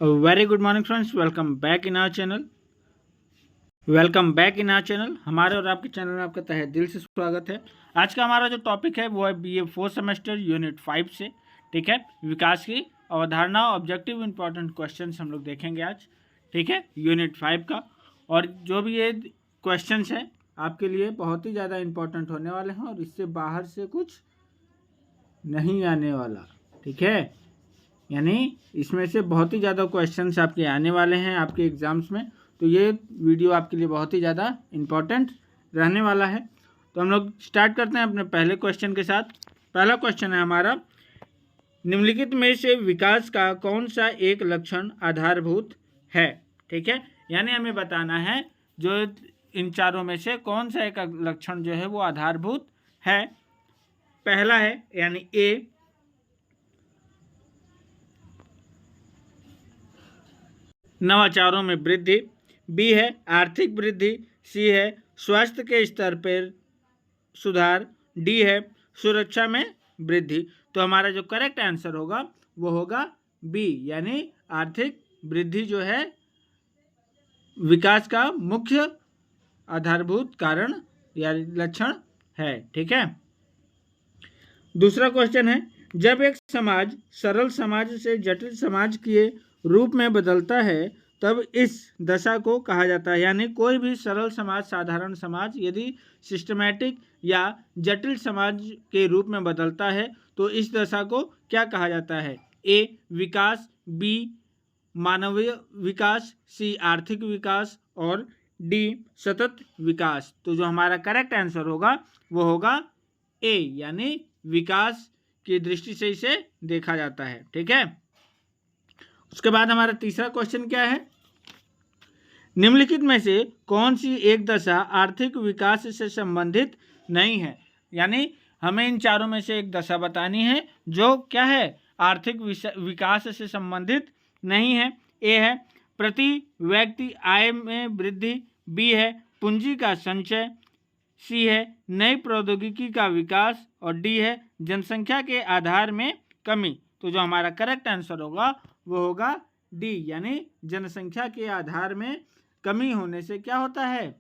Very good morning friends, welcome back in our channel. हमारे और आपके चैनल में आपका तहे दिल से स्वागत है। आज का हमारा जो टॉपिक है वो है BA 4 सेमेस्टर यूनिट 5 से, ठीक है। विकास की अवधारणा, ऑब्जेक्टिव इंपॉर्टेंट क्वेश्चंस हम लोग देखेंगे आज, ठीक है, यूनिट 5 का। और जो भी ये क्वेश्चंस हैं आपके लिए बहुत ही ज़्यादा इंपॉर्टेंट होने वाले हैं और इससे बाहर से कुछ नहीं आने वाला, ठीक है। यानी इसमें से बहुत ही ज़्यादा क्वेश्चंस आपके आने वाले हैं आपके एग्ज़ाम्स में, तो ये वीडियो आपके लिए बहुत ही ज़्यादा इम्पोर्टेंट रहने वाला है। तो हम लोग स्टार्ट करते हैं अपने पहले क्वेश्चन के साथ। पहला क्वेश्चन है हमारा, निम्नलिखित में से विकास का कौन सा एक लक्षण आधारभूत है, ठीक है। यानी हमें बताना है जो इन चारों में से कौन सा एक लक्षण जो है वो आधारभूत है। पहला है यानी ए, नवाचारों में वृद्धि, बी है आर्थिक वृद्धि, सी है स्वास्थ्य के स्तर पर सुधार, डी है सुरक्षा में वृद्धि। तो हमारा जो करेक्ट आंसर होगा वो होगा बी, यानी आर्थिक वृद्धि जो है विकास का मुख्य आधारभूत कारण या लक्षण है, ठीक है। दूसरा क्वेश्चन है, जब एक समाज सरल समाज से जटिल समाज के रूप में बदलता है तब इस दशा को कहा जाता है। यानी कोई भी सरल समाज, साधारण समाज यदि सिस्टमैटिक या जटिल समाज के रूप में बदलता है तो इस दशा को क्या कहा जाता है। ए विकास, बी मानवीय विकास, सी आर्थिक विकास और डी सतत विकास। तो जो हमारा करेक्ट आंसर होगा वो होगा ए, यानी विकास की दृष्टि से इसे देखा जाता है, ठीक है। उसके बाद हमारा तीसरा क्वेश्चन क्या है, निम्नलिखित में से कौन सी एक दशा आर्थिक विकास से संबंधित नहीं है। यानी हमें इन चारों में से एक दशा बतानी है जो क्या है, आर्थिक विकास से संबंधित नहीं है। ए है प्रति व्यक्ति आय में वृद्धि, बी है पूंजी का संचय, सी है नई प्रौद्योगिकी का विकास और डी है जनसंख्या के आधार में कमी। तो जो हमारा करेक्ट आंसर होगा वो होगा डी, यानी जनसंख्या के आधार में कमी होने से क्या होता है,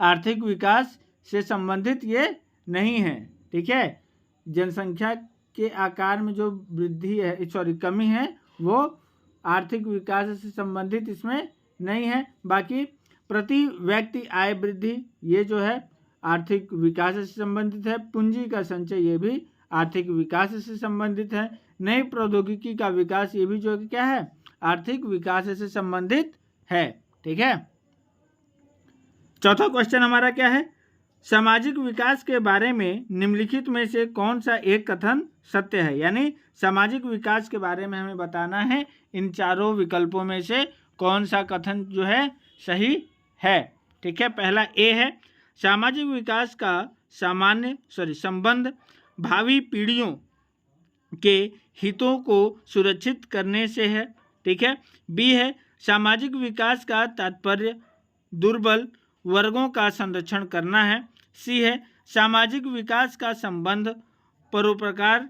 आर्थिक विकास से संबंधित ये नहीं है, ठीक है। जनसंख्या के आकार में जो वृद्धि है, कमी है, वो आर्थिक विकास से संबंधित इसमें नहीं है। बाकी प्रति व्यक्ति आय वृद्धि ये जो है आर्थिक विकास से संबंधित है, पूंजी का संचय ये भी आर्थिक विकास से संबंधित है, नई प्रौद्योगिकी का विकास ये भी जो क्या है आर्थिक विकास से संबंधित है, ठीक है। चौथा क्वेश्चन हमारा क्या है, सामाजिक विकास के बारे में निम्नलिखित में से कौन सा एक कथन सत्य है। यानी सामाजिक विकास के बारे में हमें बताना है इन चारों विकल्पों में से कौन सा कथन जो है सही है, ठीक है। पहला ए है सामाजिक विकास का संबंध भावी पीढ़ियों के हितों को सुरक्षित करने से है, ठीक है। बी है सामाजिक विकास का तात्पर्य दुर्बल वर्गों का संरक्षण करना है, सी है सामाजिक विकास का संबंध परोपकार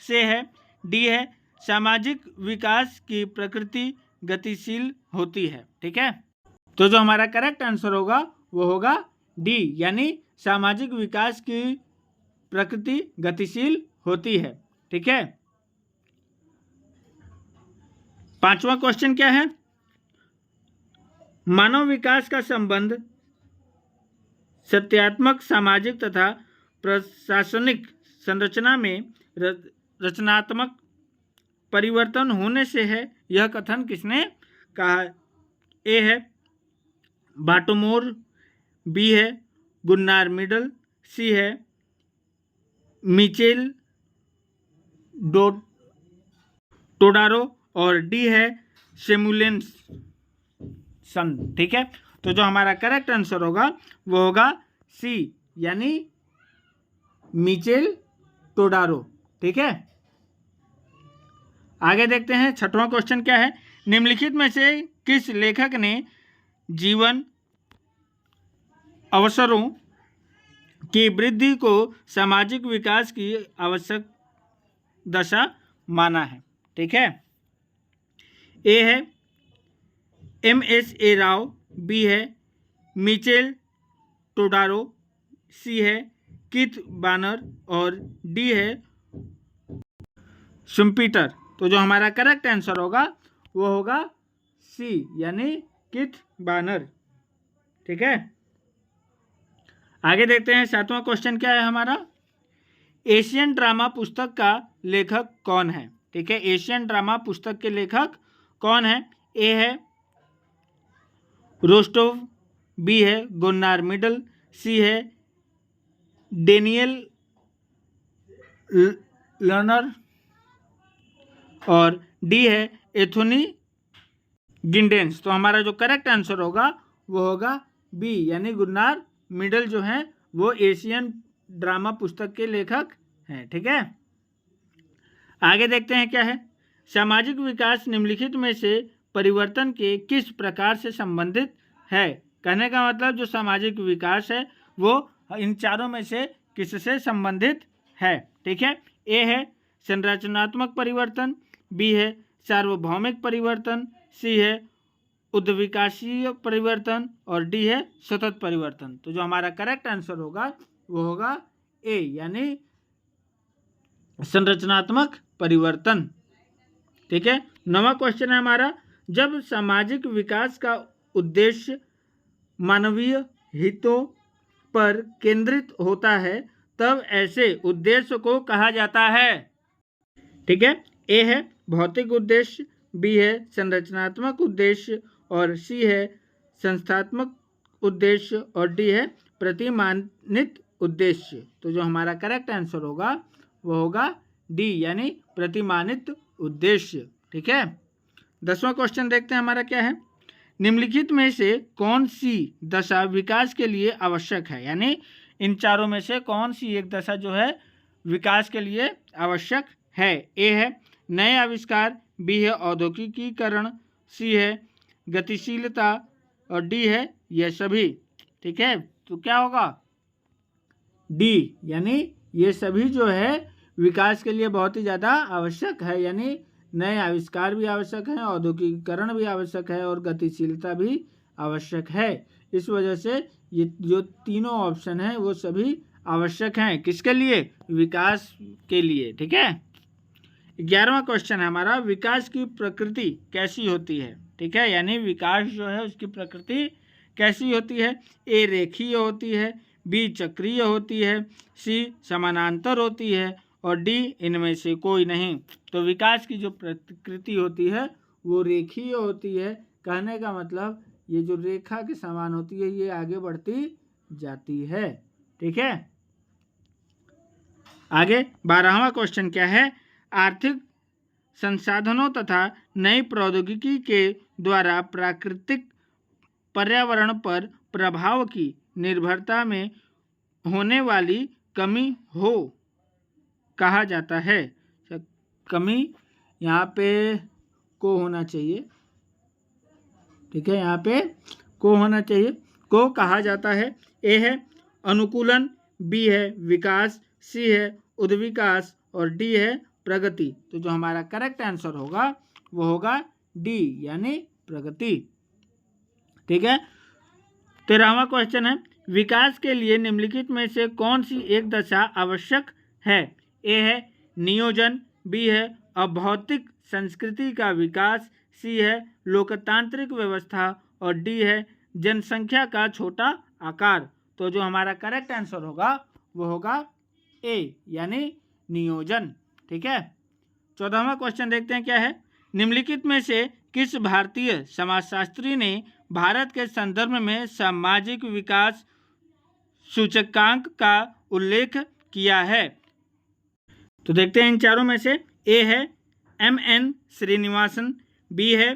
से है, डी है सामाजिक विकास की प्रकृति गतिशील होती है, ठीक है। तो जो हमारा करेक्ट आंसर होगा वो होगा डी, यानी सामाजिक विकास की प्रकृति गतिशील होती है, ठीक है। पांचवा क्वेश्चन क्या है, मानव विकास का संबंध सत्यात्मक सामाजिक तथा प्रशासनिक संरचना में रचनात्मक परिवर्तन होने से है। यह कथन किसने कहा। ए है बाटोमोर, बी है गुन्नार मिडल, सी है मिचेल टोडारो और डी है सेमुलेसन, ठीक है। तो जो हमारा करेक्ट आंसर होगा वो होगा सी, यानी मिचेल टोडारो, ठीक है। आगे देखते हैं छठवां क्वेश्चन क्या है, निम्नलिखित में से किस लेखक ने जीवन अवसरों की वृद्धि को सामाजिक विकास की आवश्यक दशा माना है, ठीक है। ए है MS A राव, बी है मिचेल टोडारो, सी है कीथ बानर और डी है शुम्पीटर। तो जो हमारा करेक्ट आंसर होगा वो होगा सी यानी कीथ बानर। ठीक है, आगे देखते हैं 7वां क्वेश्चन क्या है हमारा। एशियन ड्रामा पुस्तक का लेखक कौन है? ठीक है, एशियन ड्रामा पुस्तक के लेखक कौन है? ए है रोस्टोव, बी है गुन्नार मिडल, सी है डेनियल लर्नर और डी है एथोनी गिंडेंस। तो हमारा जो करेक्ट आंसर होगा वो होगा बी यानी गुन्नार मिडल जो है वो एशियन ड्रामा पुस्तक के लेखक हैं। ठीक है, आगे देखते हैं क्या है। सामाजिक विकास निम्नलिखित में से परिवर्तन के किस प्रकार से संबंधित है? कहने का मतलब जो सामाजिक विकास है वो इन चारों में से किससे संबंधित है? ठीक है, ए है संरचनात्मक परिवर्तन, बी है सार्वभौमिक परिवर्तन, सी है उद्विकासीय परिवर्तन और डी है सतत परिवर्तन। तो जो हमारा करेक्ट आंसर होगा वो होगा ए यानी संरचनात्मक परिवर्तन। ठीक है, 9वां क्वेश्चन है हमारा। जब सामाजिक विकास का उद्देश्य मानवीय हितों पर केंद्रित होता है तब ऐसे उद्देश्य को कहा जाता है? ठीक है, ए है भौतिक उद्देश्य, बी है संरचनात्मक उद्देश्य और सी है संस्थात्मक उद्देश्य और डी है प्रतिमानित उद्देश्य। तो जो हमारा करेक्ट आंसर होगा वो होगा डी यानी प्रतिमानित उद्देश्य। ठीक है, 10वां क्वेश्चन देखते हैं हमारा क्या है। निम्नलिखित में से कौन सी दशा विकास के लिए आवश्यक है? यानी इन चारों में से कौन सी एक दशा जो है विकास के लिए आवश्यक है? ए है नए आविष्कार, बी है औद्योगिकीकरण, सी है गतिशीलता और डी है ये सभी। ठीक है, तो क्या होगा? डी यानी ये सभी जो है विकास के लिए बहुत ही ज़्यादा आवश्यक है, यानी नए आविष्कार भी आवश्यक है, औद्योगिकीकरण भी आवश्यक है और गतिशीलता भी आवश्यक है। इस वजह से ये जो तीनों ऑप्शन हैं वो सभी आवश्यक हैं किसके लिए? विकास के लिए। ठीक है, 11वां क्वेश्चन है हमारा। विकास की प्रकृति कैसी होती है? ठीक है, यानी विकास जो है उसकी प्रकृति कैसी होती है? ए रेखीय होती है, बी चक्रीय होती है, सी समानांतर होती है और डी इनमें से कोई नहीं। तो विकास की जो प्रकृति होती है वो रेखीय होती है। कहने का मतलब ये जो रेखा के समान होती है ये आगे बढ़ती जाती है। ठीक है, आगे 12वां क्वेश्चन क्या है। आर्थिक संसाधनों तथा नई प्रौद्योगिकी के द्वारा प्राकृतिक पर्यावरण पर प्रभाव की निर्भरता में होने वाली कमी हो कहा जाता है। कमी यहाँ पे को होना चाहिए। ठीक है, यहाँ पे को होना चाहिए, को कहा जाता है। ए है अनुकूलन, बी है विकास, सी है उद्विकास और डी है प्रगति। तो जो हमारा करेक्ट आंसर होगा वो होगा डी यानी प्रगति। ठीक है, 13वां क्वेश्चन है। विकास के लिए निम्नलिखित में से कौन सी एक दशा आवश्यक है? ए है नियोजन, बी है अभौतिक संस्कृति का विकास, सी है लोकतांत्रिक व्यवस्था और डी है जनसंख्या का छोटा आकार। तो जो हमारा करेक्ट आंसर होगा वो होगा ए यानी नियोजन। ठीक है, 14वां क्वेश्चन देखते हैं क्या है। निम्नलिखित में से किस भारतीय समाजशास्त्री ने भारत के संदर्भ में सामाजिक विकास सूचकांक का उल्लेख किया है? तो देखते हैं इन चारों में से। ए है MN श्रीनिवासन, बी है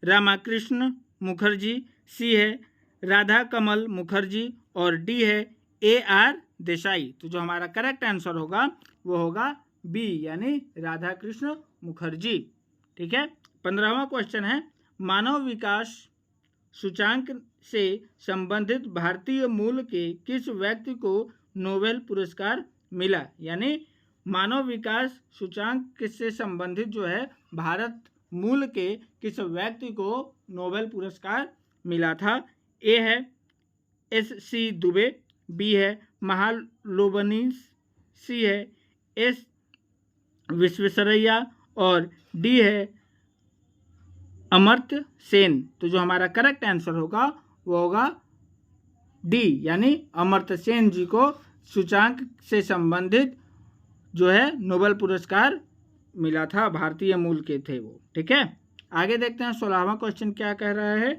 रामाकृष्ण मुखर्जी, सी है राधा कमल मुखर्जी और डी है AR देसाई। तो जो हमारा करेक्ट आंसर होगा वो होगा बी यानी राधा कृष्ण मुखर्जी। ठीक है, 15वां क्वेश्चन है। मानव विकास सूचांक से संबंधित भारतीय मूल के किस व्यक्ति को नोबेल पुरस्कार मिला? यानी मानव विकास सूचांक से संबंधित जो है भारत मूल के किस व्यक्ति को नोबेल पुरस्कार मिला था? ए है S.C. दुबे, बी है महालोबनीस, सी है एस विश्वेश्वरैया और डी है अमर्त्य सेन। तो जो हमारा करेक्ट आंसर होगा वो होगा डी, यानी अमर्त्य सेन जी को सूचांक से संबंधित जो है नोबेल पुरस्कार मिला था, भारतीय मूल के थे वो। ठीक है, आगे देखते हैं 16वां क्वेश्चन क्या कह रहा है।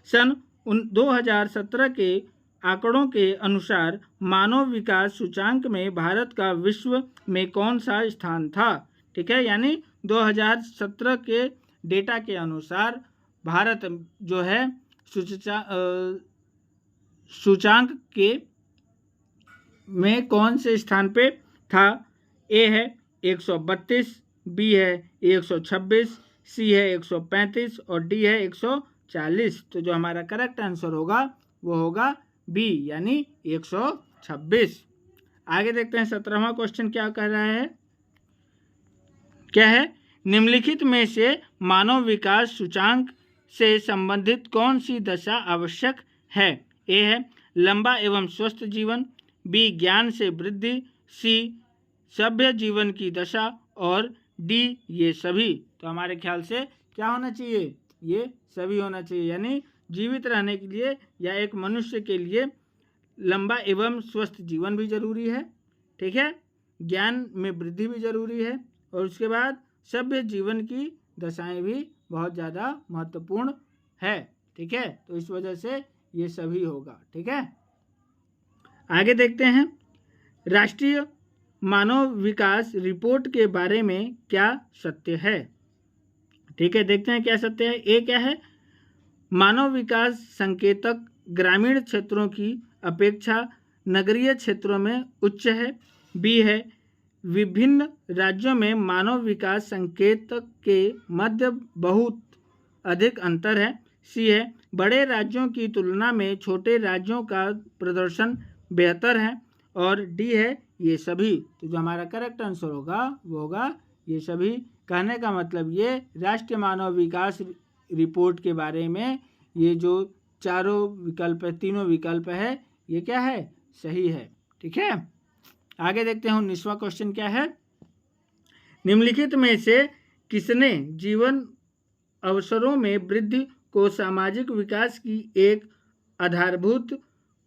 सन 2017 के आंकड़ों के अनुसार मानव विकास सूचांक में भारत का विश्व में कौन सा स्थान था? ठीक है, यानी 2017 के डेटा के अनुसार भारत जो है सूचांक के में कौन से स्थान पे था? ए है 132, बी है 126, सी है 135 और डी है 140। तो जो हमारा करेक्ट आंसर होगा वो होगा बी, यानी 126। आगे देखते हैं 17वां क्वेश्चन क्या कह रहा है। क्या है? निम्नलिखित में से मानव विकास सूचांक से संबंधित कौन सी दशा आवश्यक है? ए है लंबा एवं स्वस्थ जीवन, बी ज्ञान से वृद्धि, सी सभ्य जीवन की दशा और डी ये सभी। तो हमारे ख्याल से क्या होना चाहिए? ये सभी होना चाहिए, यानी जीवित रहने के लिए या एक मनुष्य के लिए लंबा एवं स्वस्थ जीवन भी जरूरी है। ठीक है, ज्ञान में वृद्धि भी जरूरी है और उसके बाद सभ्य जीवन की दशाएं भी बहुत ज़्यादा महत्वपूर्ण है। ठीक है, तो इस वजह से ये सभी होगा। ठीक है, आगे देखते हैं राष्ट्रीय मानव विकास रिपोर्ट के बारे में क्या सत्य है। ठीक है, देखते हैं क्या सत्य है। ए क्या है? मानव विकास संकेतक ग्रामीण क्षेत्रों की अपेक्षा नगरीय क्षेत्रों में उच्च है। बी है विभिन्न राज्यों में मानव विकास संकेतक के मध्य बहुत अधिक अंतर है। सी है बड़े राज्यों की तुलना में छोटे राज्यों का प्रदर्शन बेहतर है और डी है ये सभी। तो जो हमारा करेक्ट आंसर होगा वो होगा ये सभी। कहने का मतलब ये राष्ट्रीय मानव विकास रिपोर्ट के बारे में ये जो चारों विकल्प है, तीनों विकल्प है, ये क्या है? सही है। ठीक है, आगे देखते हैं 19वां क्वेश्चन क्या है। निम्नलिखित में से किसने जीवन अवसरों में वृद्धि को सामाजिक विकास की एक आधारभूत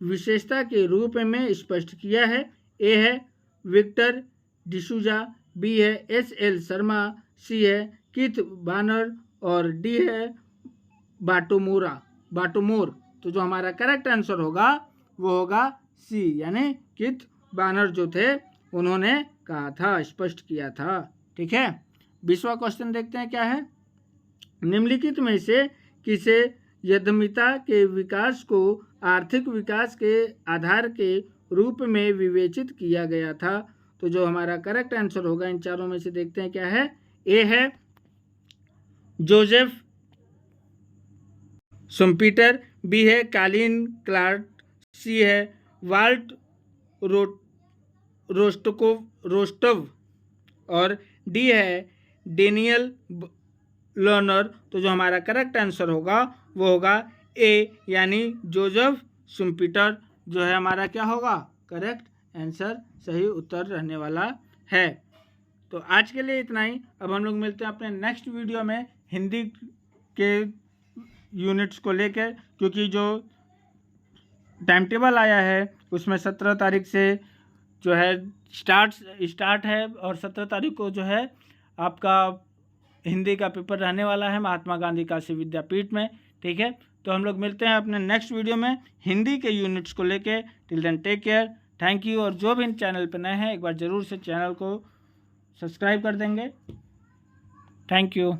विशेषता के रूप में स्पष्ट किया है? ए है विक्टर डिसूजा, बी है S.L. शर्मा, सी है कीथ बानर और डी है बाटोमोर। तो जो हमारा करेक्ट आंसर होगा वो होगा सी, यानी कीथ बानर जो थे उन्होंने कहा था, स्पष्ट किया था। ठीक है, 20वां क्वेश्चन देखते हैं क्या है। निम्नलिखित में से किसे यदमिता के विकास को आर्थिक विकास के आधार के रूप में विवेचित किया गया था? तो जो हमारा करेक्ट आंसर होगा इन चारों में से देखते हैं क्या है। ए है जोसेफ शुम्पीटर, बी है कालिन क्लार्क, सी है वाल्ट रोस्टोव और डी है डेनियल लर्नर। तो जो हमारा करेक्ट आंसर होगा वो होगा ए, यानी जोसेफ शुम्पीटर जो है हमारा क्या होगा? करेक्ट आंसर, सही उत्तर रहने वाला है। तो आज के लिए इतना ही। अब हम लोग मिलते हैं अपने नेक्स्ट वीडियो में हिंदी के यूनिट्स को लेकर, क्योंकि जो टाइम टेबल आया है उसमें 17 तारीख से जो है स्टार्ट है और 17 तारीख को जो है आपका हिंदी का पेपर रहने वाला है महात्मा गांधी काशी विद्यापीठ में। ठीक है, तो हम लोग मिलते हैं अपने नेक्स्ट वीडियो में हिंदी के यूनिट्स को लेके। Till then take care, thank you. और जो भी चैनल पर नए हैं एक बार ज़रूर से चैनल को सब्सक्राइब कर देंगे। Thank you.